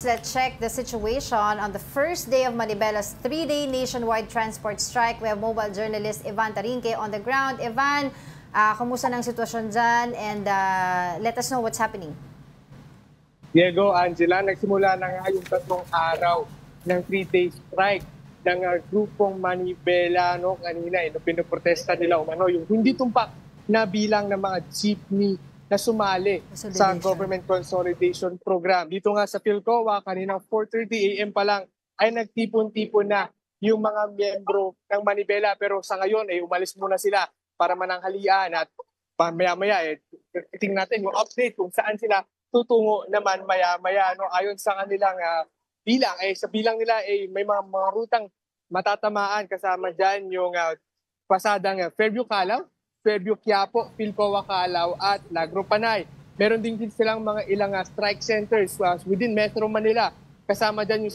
Let's check the situation on the first day of Manibella's 3-day nationwide transport strike. We have mobile journalist Ivan Tarinque on the ground. Ivan, kumusta ng sitwasyon dyan? And let us know what's happening. Diego, Angela, nagsimula na nga yung 3 araw ng 3-day strike ng grupong Manibela kanina. Pinoprotesta nila yung hindi tumpak na bilang ng mga jeepney na sumali sa Government Consolidation Program. Dito nga sa Philcoa, kaninang 4:30 AM pa lang ay nagtipon-tipon na yung mga miyembro ng Manibela. Pero sa ngayon, umalis muna sila para mananghalian at maya-maya, tingnan natin yung update kung saan sila tutungo naman maya-maya. Ayon sa kanilang bilang, sa bilang nila may mga rutang matatamaan kasama dyan yung pasadang Fairview-Calao, Fairview-Quiapo, Philcoa-Calao at Negro-Panay. Meron din silang mga ilang strike centers within Metro Manila. Kasama dyan yung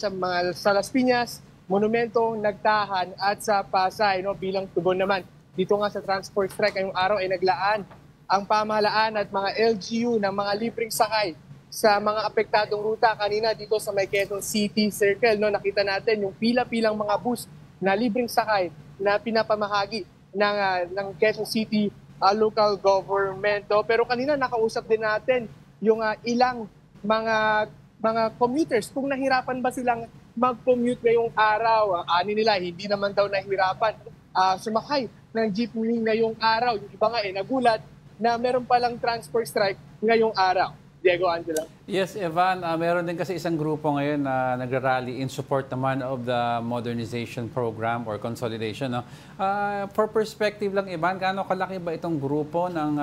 sa Las Piñas, Monumento, Nagtahan at sa Pasay. Bilang tugon naman, dito nga sa transport strike ngayong araw ay naglaan ang pamahalaan at mga LGU ng mga libreng sakay sa mga apektadong ruta. Kanina dito sa may Quezon City Circle, nakita natin yung pila-pilang mga bus na libreng sakay na pinapamahagi ng Quezon City local government. Pero kanina nakausap din natin yung ilang mga commuters kung nahirapan ba silang mag-commute ngayong araw. Ani nila, hindi naman daw nahirapan sumakay ng jeepney ngayong araw. Yung iba nga nagulat na meron palang transport strike ngayong araw. Diego, Angela. Yes, Evan, meron din kasi isang grupo ngayon na nagrarally in support naman of the modernization program or consolidation. For perspective lang, Evan, gaano kalaki ba itong grupo ng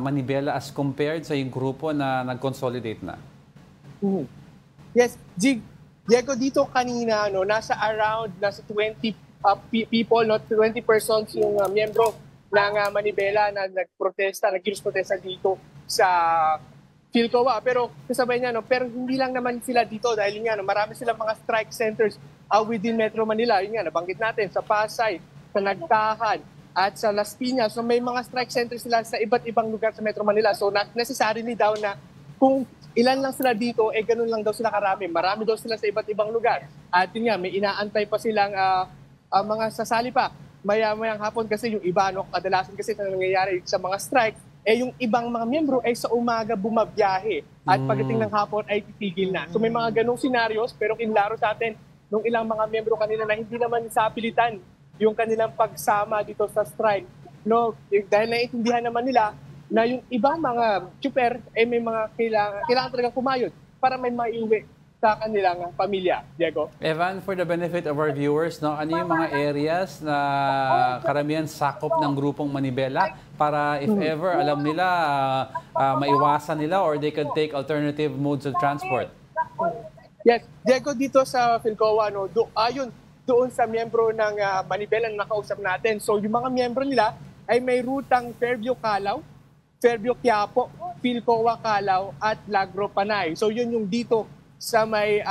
Manibela as compared sa yung grupo na nag-consolidate na? Yes, Diego, dito kanina, nasa 20 people, 20 persons yung miyembro ng Manibela na nagprotesta dito sa Philcoa. Pero kasabay niya, pero hindi lang naman sila dito dahil marami silang mga strike centers within Metro Manila. Yun nga, nabanggit natin sa Pasay, sa Nagtahan at sa Las Piñas. So may mga strike centers sila sa iba't ibang lugar sa Metro Manila. So not necessarily daw na kung ilan lang sila dito, ganun lang daw sila karami. Marami daw sila sa iba't ibang lugar. At yun nga, may inaantay pa silang mga sasali pa. Maya-mayang hapon kasi yung iba, kadalasan kasi na nangyayari sa mga strike, yung ibang mga miyembro ay sa umaga bumabiyahe at pagdating ng hapon ay titigil na. So may mga ganong scenarios, pero kinlaro sa atin nung ilang mga miyembro kanina na hindi naman sa pilitan yung kanilang pagsama dito sa strike. Dahil naiintindihan naman nila na yung ibang mga super may mga kailangan talagang kumayod para may maiuwi sa kanilang pamilya. Diego? Evan, for the benefit of our viewers, ano yung mga areas na karamihan sakop ng grupong Manibela para if ever alam nila, maiwasan nila or they could take alternative modes of transport? Yes, Diego, dito sa Philcoa, ayon doon sa miyembro ng Manibela na nakausap natin. So yung mga miyembro nila ay may rutang Fairview-Calao, Fairview-Quiapo, Philcoa-Calao at Negro-Panay. So yun yung dito sa may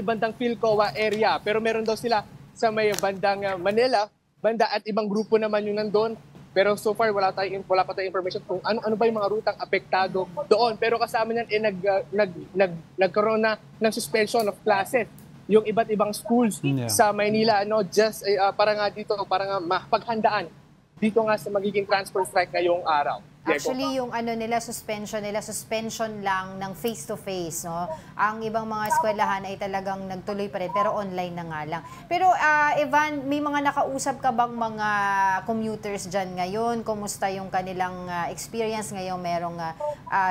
bandang Philcoa area. Pero meron daw sila sa may bandang Manila, banda at ibang grupo naman yung nandun. Pero so far wala pa tayong information kung ano ba yung mga rutang apektado doon. Pero kasama niyan nagkaroon na ng suspension of classes yung iba't ibang schools sa Maynila, para nga mapaghandaan dito nga sa magiging transport strike ngayong araw. Actually, yung suspension lang ng face-to-face, Ang ibang mga eskwelahan ay talagang nagtuloy pa rin, pero online na nga lang. Pero, Evan, may mga nakausap ka bang mga commuters dyan ngayon? Kumusta yung kanilang experience ngayong merong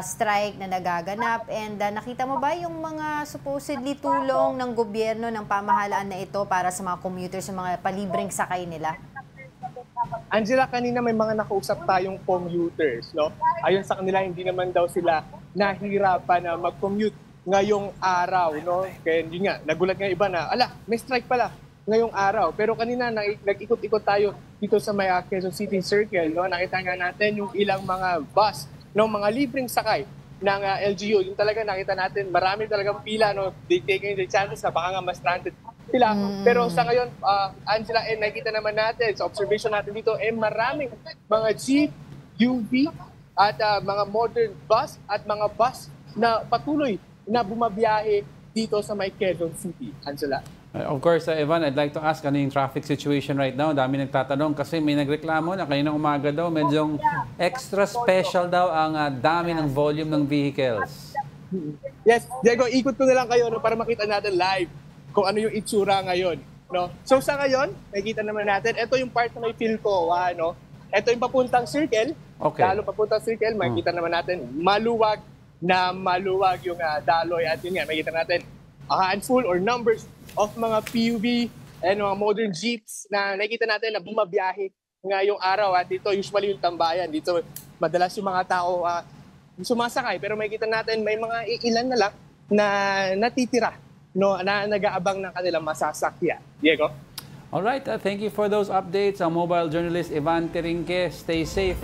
strike na nagaganap? And nakita mo ba yung mga supposedly tulong ng gobyerno, ng pamahalaan na ito para sa mga commuters, yung mga palibreng sakay nila? Angela, kanina may mga nakausap tayong commuters. Ayon sa kanila, hindi naman daw sila nahirapan na mag-commute ngayong araw. Kaya yun nga, nagulat nga iba na, may strike pala ngayong araw. Pero kanina, nag-ikot-ikot tayo dito sa may Quezon City Circle. Nakita nga natin yung ilang mga bus, mga libreng sakay ng LGU. Yung talaga nakita natin, marami talagang pila. They taking the chances na baka nga mas stranded sila. Pero sa ngayon, Angela, nakikita naman natin, sa observation natin dito, maraming mga jeep, UV, at mga modern bus at mga bus na patuloy na bumabiyahe dito sa may Quezon City. Angela. Of course, Evan, I'd like to ask ano yung traffic situation right now. Dami nagtatanong kasi may nagreklamo na kaninang umaga daw medyong extra special daw ang dami ng volume ng vehicles. Yes, Diego, ikot ko na lang kayo para makita natin live kung ano yung itsura ngayon. No? So sa ngayon, makikita naman natin, ito yung part na may Philcoa, no? Ito yung papuntang circle. Okay. Lalo papuntang circle, makikita naman natin maluwag yung daloy. At yun nga, makikita natin a handful or numbers of mga PUV and mga modern jeeps na nakikita natin na bumabiyahe ngayong araw. At dito usually yung tambayan. Dito madalas yung mga tao sumasakay. Pero makikita natin may mga ilan na lang na natitira, no, na nag-aabang ng kanilang masasakyan. Diego? All right, thank you for those updates. Ang mobile journalist Ivan Terinque, stay safe.